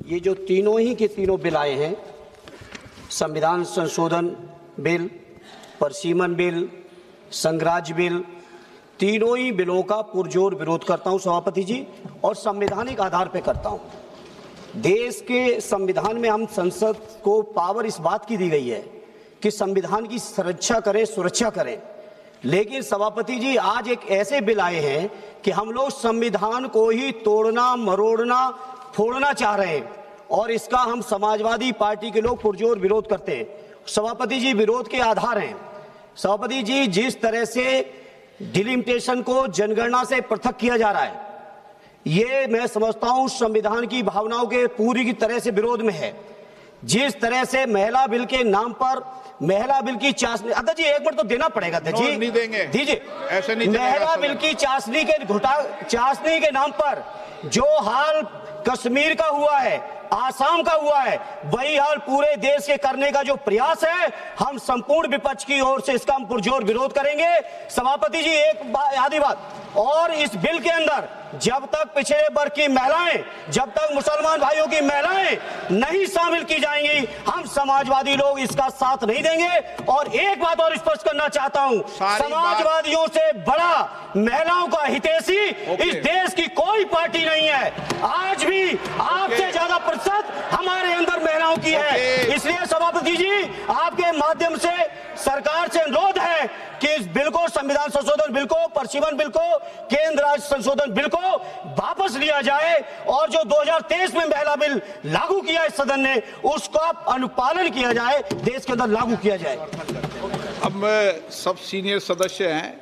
ये जो तीनों ही के तीनों बिल आए हैं, संविधान संशोधन बिल, परसीमन बिल, संघराज्य बिल, तीनों ही बिलों का पुरजोर विरोध करता हूं सभापति जी, और संवैधानिक आधार पर करता हूं। देश के संविधान में हम संसद को पावर इस बात की दी गई है कि संविधान की सुरक्षा करें, सुरक्षा करें, लेकिन सभापति जी आज एक ऐसे बिल आए हैं कि हम लोग संविधान को ही तोड़ना, मरोड़ना, फोड़ना चाह रहे हैं, और इसका हम समाजवादी पार्टी के लोग पुरजोर विरोध करते हैं। सभापति जी, विरोध के आधार हैं सभापति जी, जिस तरह से डिलिमिटेशन को जनगणना से पृथक किया जा रहा है, ये मैं समझता हूं संविधान की भावनाओं के पूरी की तरह से विरोध में है। जिस तरह से महिला बिल के नाम पर महिला बिल की चाशनी, अध्यक्ष जी एक मिनट तो देना पड़ेगा अध्यक्ष जी, नहीं देंगे, दीजिए। ऐसे नहीं, महिला बिल की चाशनी के नाम पर जो हाल कश्मीर का हुआ है, आसाम का हुआ है, वही हाल पूरे देश के करने का जो प्रयास है, हम संपूर्ण विपक्ष की ओर से इसका हम पुरजोर विरोध करेंगे। सभापति जी एक आधी बात और, इस बिल के अंदर जब तक पिछड़े वर्ग की महिलाएं, जब तक मुसलमान भाइयों की महिलाएं नहीं शामिल की जाएंगी, हम समाजवादी लोग इसका साथ नहीं देंगे। और एक बात और स्पष्ट करना चाहता हूं, समाजवादियों से बड़ा महिलाओं का हितैषी इस देश की कोई पार्टी नहीं है। आज भी आपसे ज्यादा प्रतिशत हमारे अंदर महिलाओं की है। इसलिए सभापति जी आपके माध्यम से सरकार से अनुरोध है कि इस बिल को, संविधान संशोधन बिल को, परसीमन बिल को, केंद्र राज्य संशोधन बिल को वापस लिया जाए, और जो 2023 में महिला बिल लागू किया इस सदन ने, उसका अनुपालन किया जाए, देश के अंदर लागू किया जाए। अब सब सीनियर सदस्य हैं,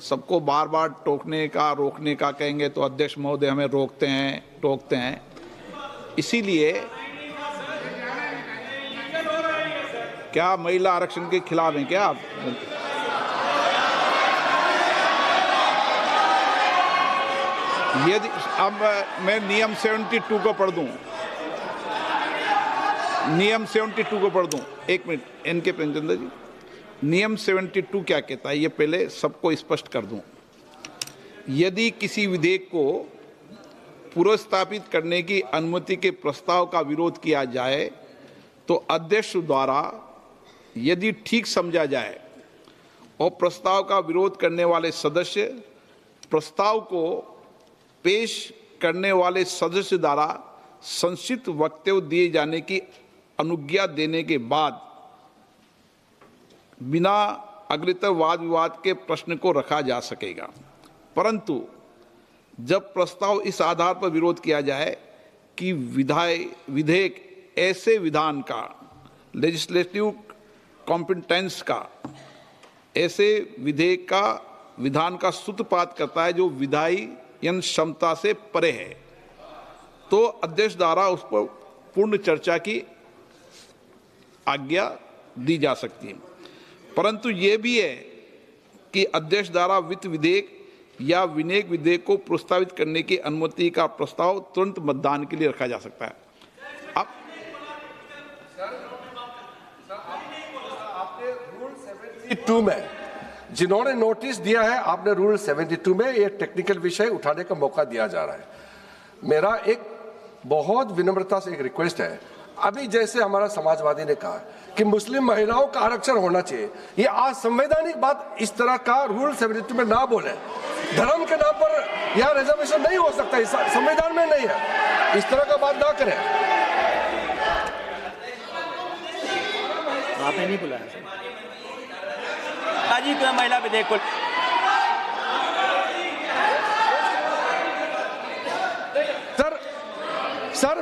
सबको बार बार टोकने का, रोकने का कहेंगे तो अध्यक्ष महोदय हमें टोकते हैं। इसीलिए क्या महिला आरक्षण के खिलाफ हैं क्या आप? यदि अब मैं नियम 72 को पढ़ दूं, नियम 72 को पढ़ दूं, एक मिनट एनके प्रेमचंद्र जी, नियम 72 क्या कहता है ये पहले सबको स्पष्ट कर दूं। यदि किसी विधेयक को पुनर्स्थापित करने की अनुमति के प्रस्ताव का विरोध किया जाए तो अध्यक्ष द्वारा यदि ठीक समझा जाए और प्रस्ताव का विरोध करने वाले सदस्य प्रस्ताव को पेश करने वाले सदस्य द्वारा संक्षिप्त वक्तव्य दिए जाने की अनुज्ञा देने के बाद बिना अग्रतर वाद विवाद के प्रश्न को रखा जा सकेगा। परंतु जब प्रस्ताव इस आधार पर विरोध किया जाए कि विधेयक ऐसे विधान का, लेजिस्लेटिव कॉम्पिटेंस का, ऐसे विधेयक का, विधान का सूत्रपात करता है जो विधायन क्षमता से परे है, तो अध्यक्ष द्वारा उस पर पूर्ण चर्चा की आज्ञा दी जा सकती है। परंतु ये भी है कि अध्यक्ष द्वारा वित्त विधेयक या विनियोग विधेयक को प्रस्तावित करने की अनुमति का प्रस्ताव तुरंत मतदान के लिए रखा जा सकता है। अब आपने रूल 72 में जिन्होंने नोटिस दिया है, आपने रूल 72 में ये टेक्निकल विषय उठाने का मौका दिया जा रहा है। मेरा एक बहुत विनम्रता से एक रिक्वेस्ट है, अभी जैसे हमारा समाजवादी ने कहा कि मुस्लिम महिलाओं का आरक्षण होना चाहिए, ये असंवैधानिक बात इस तरह का रूल 72 में ना बोले। धर्म के नाम पर यह रिजर्वेशन नहीं हो सकता, संविधान में नहीं है, इस तरह का बात ना करें। आपने नहीं बुलाया जी को महिला विधेयक को। सर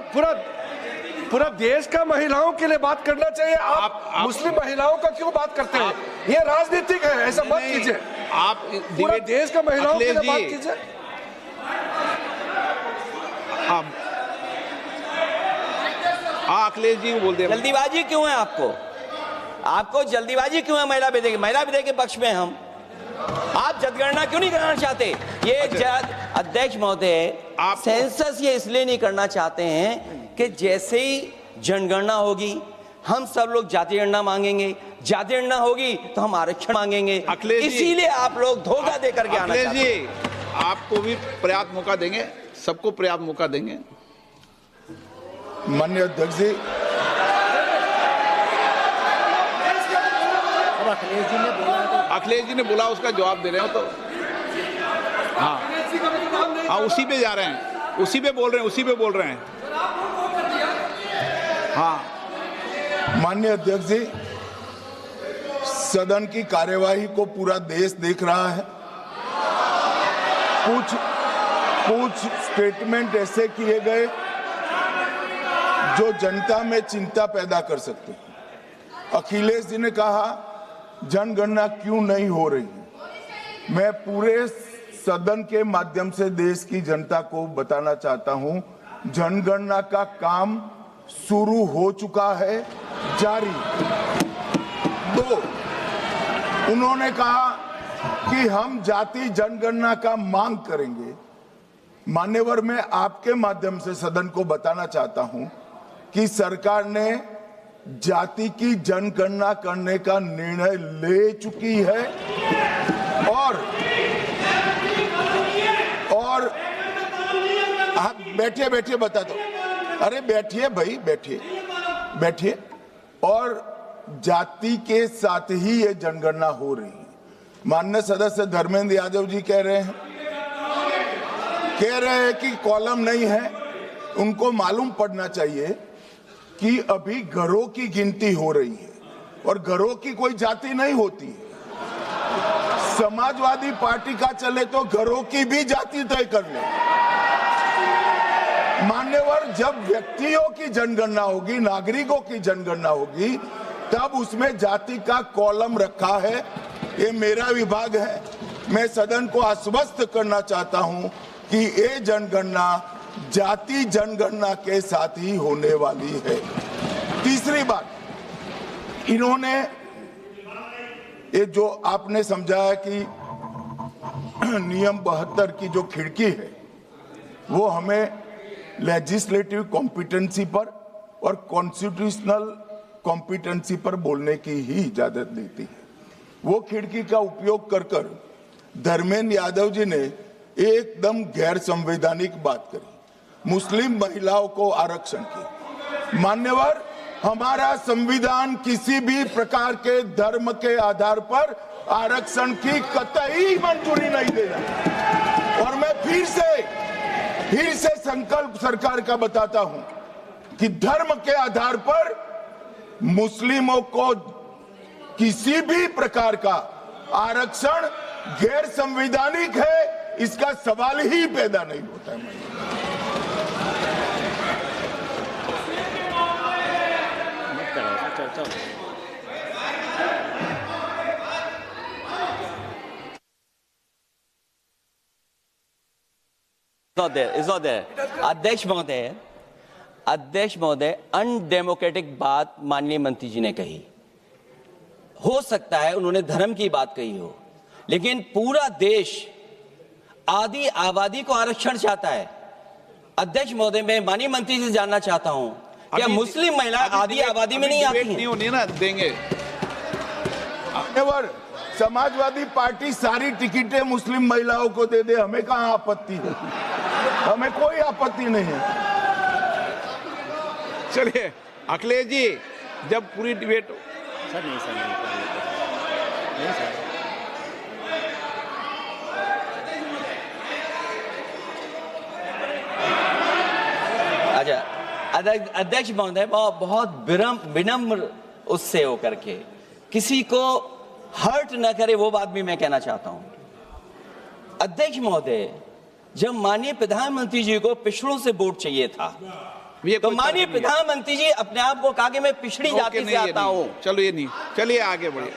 पूरा देश का महिलाओं के लिए बात करना चाहिए। आप मुस्लिम महिलाओं का क्यों बात करते हैं? ये राजनीतिक है, ऐसा मत कीजिए। आप पूरा देश का महिलाओं के लिए बात कीजिए। अखिलेश जी बोल दे। जल्दीबाजी क्यों है आपको जल्दीबाजी क्यों है? महिला विधेयक के पक्ष में हम, आप जनगणना क्यों नहीं कराना चाहते? ये अध्यक्ष महोदय, सेंसस ये इसलिए नहीं करना चाहते हैं कि जैसे ही जनगणना होगी हम सब लोग जातीय गणना मांगेंगे, जातीय गणना होगी तो हम आरक्षण मांगेंगे, इसीलिए आप लोग धोखा दे करके आना चाहते हैं। आपको भी पर्याप्त मौका देंगे, सबको पर्याप्त मौका देंगे। माननीय अध्यक्ष जी, अखिलेश जी ने बोला, उसका जवाब दे रहे हो तो हाँ हाँ, उसी पे जा रहे हैं, उसी पे बोल रहे हैं हाँ। माननीय अध्यक्ष जी, सदन की कार्यवाही को पूरा देश देख रहा है। कुछ स्टेटमेंट ऐसे किए गए जो जनता में चिंता पैदा कर सकते हैं। अखिलेश जी ने कहा जनगणना क्यों नहीं हो रही है। मैं पूरे सदन के माध्यम से देश की जनता को बताना चाहता हूं, जनगणना का काम शुरू हो चुका है, जारी। 2, उन्होंने कहा कि हम जाति जनगणना का मांग करेंगे। मान्यवर, मैं आपके माध्यम से सदन को बताना चाहता हूं कि सरकार ने जाति की जनगणना करने का निर्णय ले चुकी है और आप बैठिए बता दो। अरे बैठिए भाई, बैठिए। और जाति के साथ ही ये जनगणना हो रही है। माननीय सदस्य धर्मेंद्र यादव जी कह रहे हैं कि कॉलम नहीं है। उनको मालूम पड़ना चाहिए कि अभी घरों की गिनती हो रही है और घरों की कोई जाति नहीं होती है। समाजवादी पार्टी का चले तो घरों की भी जाति तय कर ले। मान्यवर, जब व्यक्तियों की जनगणना होगी, नागरिकों की जनगणना होगी, तब उसमें जाति का कॉलम रखा है। ये मेरा विभाग है। मैं सदन को आश्वस्त करना चाहता हूं कि ये जनगणना जाति जनगणना के साथ ही होने वाली है। तीसरी बात, इन्होंने ये जो आपने समझाया कि नियम 72 की जो खिड़की है वो हमें लेजिस्लेटिव कॉम्पिटेंसी पर और कॉन्स्टिट्यूशनल कॉम्पिटेंसी पर बोलने की ही इजाजत देती है। वो खिड़की का उपयोग कर धर्मेंद्र यादव जी ने एकदम गैर संवैधानिक बात करी, मुस्लिम महिलाओं को आरक्षण की। मान्यवर, हमारा संविधान किसी भी प्रकार के धर्म के आधार पर आरक्षण की कतई मंजूरी नहीं देगा। और मैं फिर से संकल्प सरकार का बताता हूं कि धर्म के आधार पर मुस्लिमों को किसी भी प्रकार का आरक्षण गैर संवैधानिक है, इसका सवाल ही पैदा नहीं होता है। It's not there. अध्यक्ष महोदय, अनडेमोक्रेटिक बात माननीय मंत्री जी ने कही। हो सकता है उन्होंने धर्म की बात कही हो, लेकिन पूरा देश आदि आबादी को आरक्षण चाहता है। अध्यक्ष महोदय, मैं माननीय मंत्री से जानना चाहता हूं, क्या मुस्लिम महिला आदि आबादी में नहीं आती नहीं होनी ना, देंगे। समाजवादी पार्टी सारी टिकटें मुस्लिम महिलाओं को दे दे, हमें कहां आपत्ति है? हमें कोई आपत्ति नहीं है। चलिए अखिलेश जी, जब पूरी डिबेट सर नहीं सर। अच्छा, अध्यक्ष महोदय, बहुत विनम्र उससे होकर के किसी को हर्ट न करे वो बात भी मैं कहना चाहता हूं। अध्यक्ष महोदय, जब माननीय प्रधानमंत्री जी को पिछड़ों से वोट चाहिए था, तो माननीय प्रधानमंत्री जी अपने आप को कहा कि मैं पिछड़ी जाति से आता हूं। चलो ये नहीं, चलिए आगे बढ़िए।